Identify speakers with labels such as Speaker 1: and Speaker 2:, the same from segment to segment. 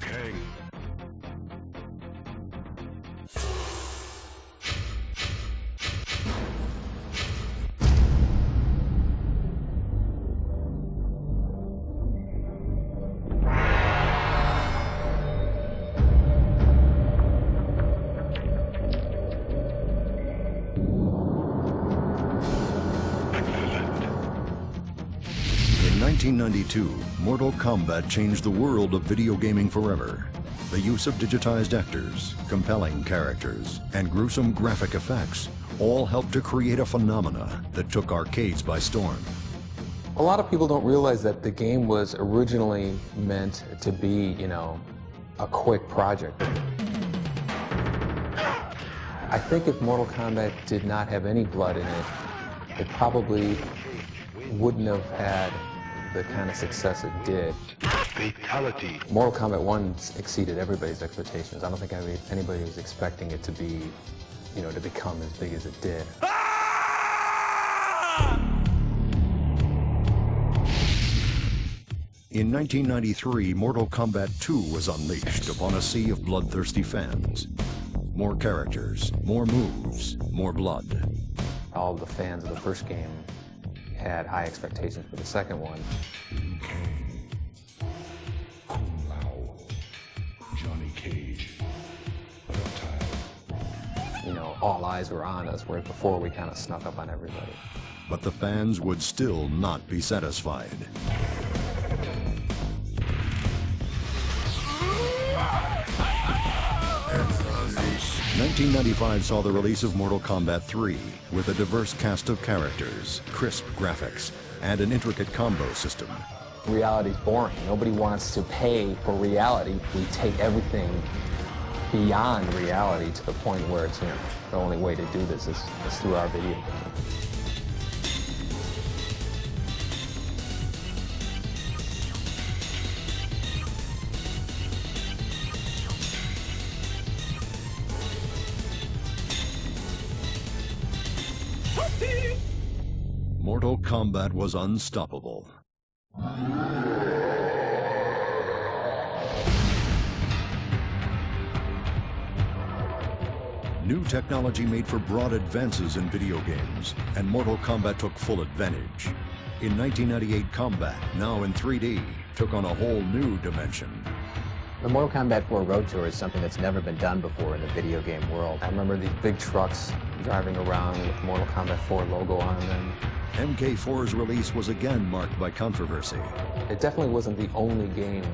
Speaker 1: Kang.
Speaker 2: In 1992, Mortal Kombat changed the world of video gaming forever. The use of digitized actors, compelling characters, and gruesome graphic effects all helped to create a phenomena that took arcades by storm.
Speaker 3: A lot of people don't realize that the game was originally meant to be, you know, a quick project. I think if Mortal Kombat did not have any blood in it, it probably wouldn't have had the kind of success it did.
Speaker 1: Fatality.
Speaker 3: Mortal Kombat 1 exceeded everybody's expectations. I don't think anybody was expecting it to be, you know, to become as big as it did.
Speaker 2: In 1993, Mortal Kombat 2 was unleashed upon a sea of bloodthirsty fans. More characters, more moves, more blood.
Speaker 3: All of the fans of the first game had high expectations for the second one.
Speaker 1: Johnny Cage.
Speaker 3: You know, all eyes were on us, whereas before we kind of snuck up on everybody.
Speaker 2: But the fans would still not be satisfied. 1995 saw the release of Mortal Kombat 3 with a diverse cast of characters, crisp graphics, and an intricate combo system.
Speaker 3: Reality's boring. Nobody wants to pay for reality. We take everything beyond reality to the point where it's, you know, the only way to do this is through our video game.
Speaker 2: Mortal Kombat was unstoppable. New technology made for broad advances in video games, and Mortal Kombat took full advantage. In 1998, Kombat, now in 3D, took on a whole new dimension.
Speaker 4: The Mortal Kombat 4 Road Tour is something that's never been done before in the video game world.
Speaker 3: I remember these big trucks driving around with Mortal Kombat 4 logo on them.
Speaker 2: MK4's release was again marked by controversy.
Speaker 3: It definitely wasn't the only game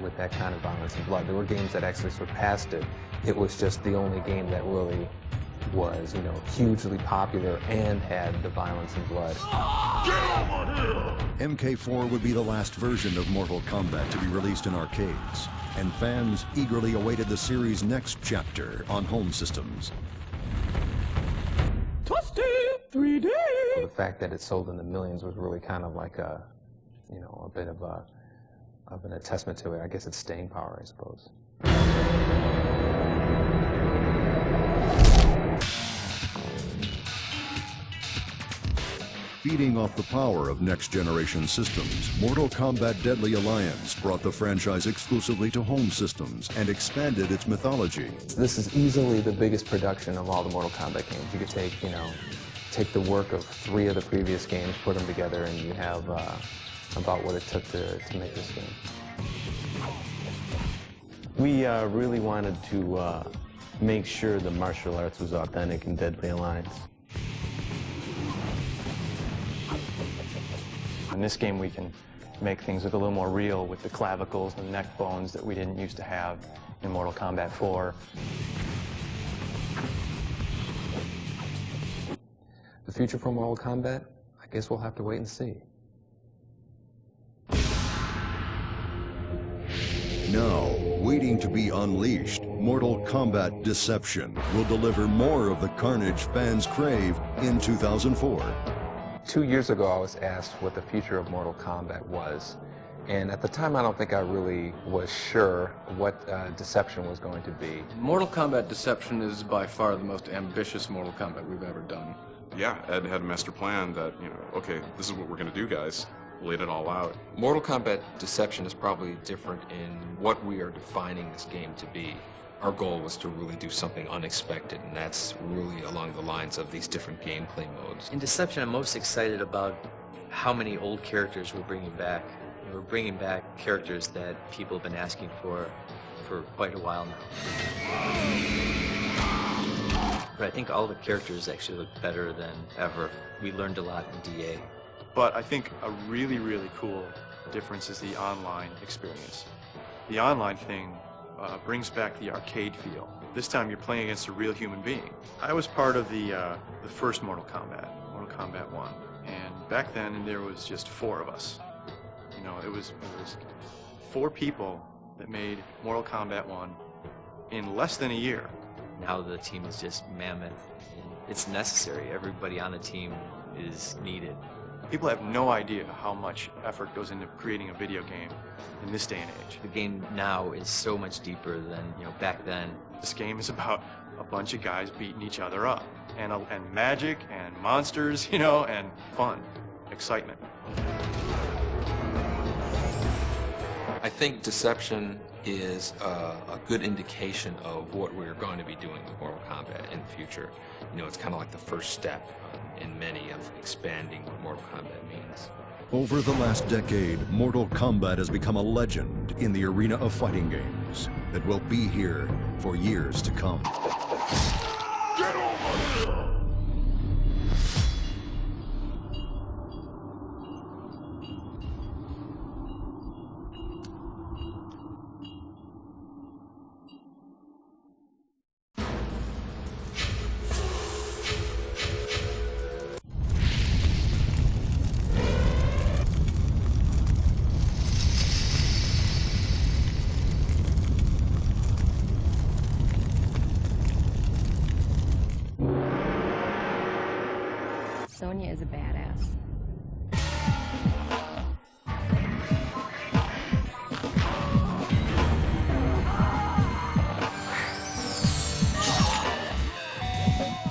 Speaker 3: with that kind of violence and blood. There were games that actually surpassed it. It was just the only game that really was, you know, hugely popular and had the violence and blood.
Speaker 2: MK4 would be the last version of Mortal Kombat to be released in arcades, and fans eagerly awaited the series' next chapter on home systems.
Speaker 3: Toasty 3D! The fact that it sold in the millions was really kind of like a, you know, a bit of an attestament to it. I guess it's staying power, I suppose.
Speaker 2: Feeding off the power of next-generation systems, Mortal Kombat Deadly Alliance brought the franchise exclusively to home systems and expanded its mythology.
Speaker 3: This is easily the biggest production of all the Mortal Kombat games. You could take, you know, take the work of 3 of the previous games, put them together, and you have about what it took to make this game.
Speaker 5: We really wanted to make sure the martial arts was authentic in Deadly Alliance. In this game, we can make things look a little more real with the clavicles and neck bones that we didn't used to have in Mortal Kombat 4.
Speaker 3: The future for Mortal Kombat? I guess we'll have to wait and see.
Speaker 2: Now, waiting to be unleashed, Mortal Kombat Deception will deliver more of the carnage fans crave in 2004.
Speaker 3: 2 years ago, I was asked what the future of Mortal Kombat was. And at the time, I don't think I really was sure what Deception was going to be.
Speaker 6: Mortal Kombat Deception is by far the most ambitious Mortal Kombat we've ever done.
Speaker 7: Yeah, Ed had a master plan that, you know, okay, this is what we're going to do, guys.
Speaker 6: laid it all out. Mortal Kombat Deception is probably different in what we are defining this game to be. Our goal was to really do something unexpected, and that's really along the lines of these different gameplay modes.
Speaker 7: In Deception, I'm most excited about how many old characters we're bringing back. We're bringing back characters that people have been asking for quite a while now. But I think all the characters actually look better than ever. We learned a lot in DA.
Speaker 5: But I think a really, really cool difference is the online experience. The online thing brings back the arcade feel. This time you're playing against a real human being. I was part of the first Mortal Kombat 1, and back then there was just 4 of us. You know, it was 4 people that made Mortal Kombat 1 in less than a year.
Speaker 7: Now the team is just mammoth. It's necessary. Everybody on the team is needed.
Speaker 5: People have no idea how much effort goes into creating a video game in this day and age.
Speaker 7: The game now is so much deeper than, back then.
Speaker 5: This game is about a bunch of guys beating each other up, and magic, and monsters, and fun, excitement.
Speaker 6: I think Deception is a good indication of what we're going to be doing with Mortal Kombat in the future. It's kind of like the first step in many of expanding what Mortal Kombat means.
Speaker 2: Over the last decade, Mortal Kombat has become a legend in the arena of fighting games that will be here for years to come.
Speaker 1: Get over here!
Speaker 8: Sonya is a badass.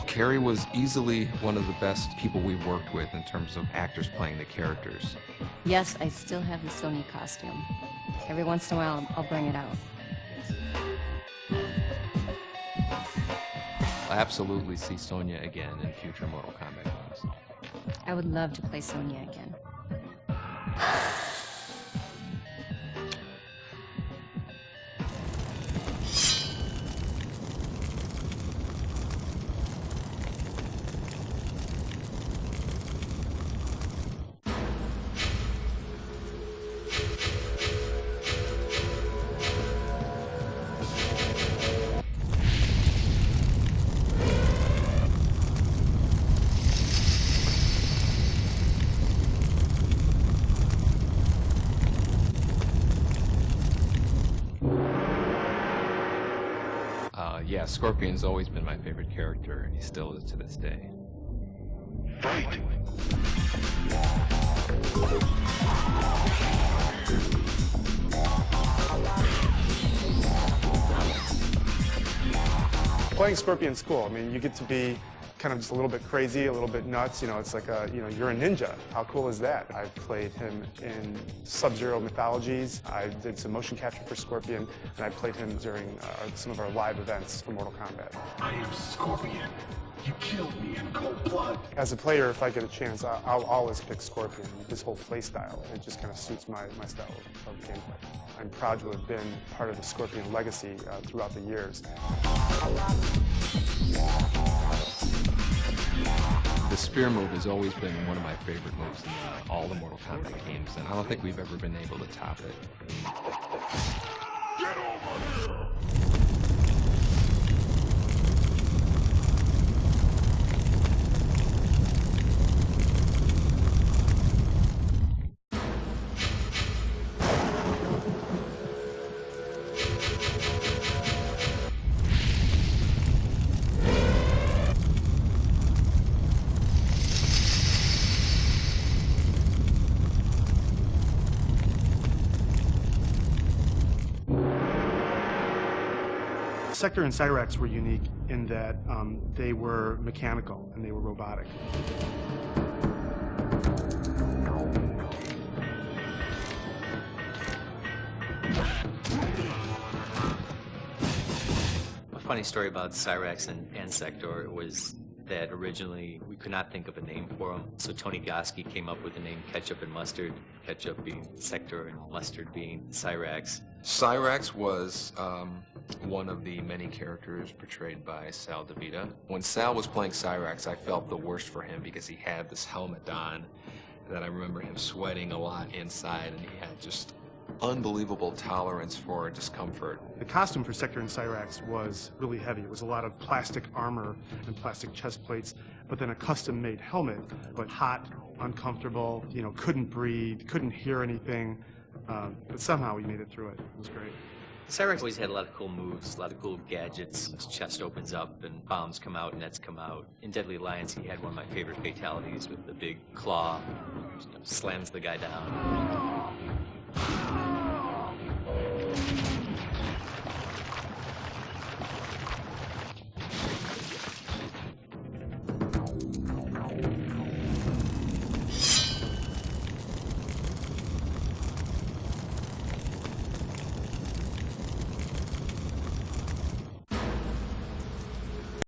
Speaker 6: Kerri was easily one of the best people we've worked with in terms of actors playing the characters.
Speaker 8: Yes, I still have the Sonya costume. Every once in a while, I'll bring it out.
Speaker 6: I'll absolutely see Sonya again in future Mortal Kombat games.
Speaker 8: I would love to play Sonya again.
Speaker 6: Yeah, Scorpion's always been my favorite character, and he still is to this day.
Speaker 1: Fight!
Speaker 9: Playing Scorpion's cool. I mean, you get to be kind of just a little bit crazy, a little bit nuts. It's like you're a ninja. How cool is that? I've played him in Sub-Zero mythologies. I did some motion capture for Scorpion, and I played him during some of our live events for Mortal Kombat.
Speaker 1: I am Scorpion. You killed me in cold blood.
Speaker 9: As a player, if I get a chance, I'll always pick Scorpion. His whole play style, it just kind of suits my style of gameplay. I'm proud to have been part of the Scorpion legacy throughout the years.
Speaker 6: The spear move has always been one of my favorite moves in all the Mortal Kombat games, and I don't think we've ever been able to top it.
Speaker 1: Get over here!
Speaker 9: Sector and Cyrax were unique in that they were mechanical and they were robotic.
Speaker 7: Funny story about Cyrax and Sector was that originally we could not think of a name for them. So Tony Goski came up with the name Ketchup and Mustard, ketchup being Sector and mustard being Cyrax.
Speaker 6: Cyrax was one of the many characters portrayed by Sal Divita. When Sal was playing Cyrax, I felt the worst for him because he had this helmet on that I remember him sweating a lot inside, and he had just unbelievable tolerance for discomfort.
Speaker 9: The costume for Sector and Cyrax was really heavy. It was a lot of plastic armor and plastic chest plates, but then a custom-made helmet, but hot, uncomfortable, you know, couldn't breathe, couldn't hear anything, but somehow we made it through it. It was great.
Speaker 7: Cyrax always had a lot of cool moves, a lot of cool gadgets. His chest opens up and bombs come out, nets come out. In Deadly Alliance, he had one of my favorite fatalities with the big claw, slams the guy down.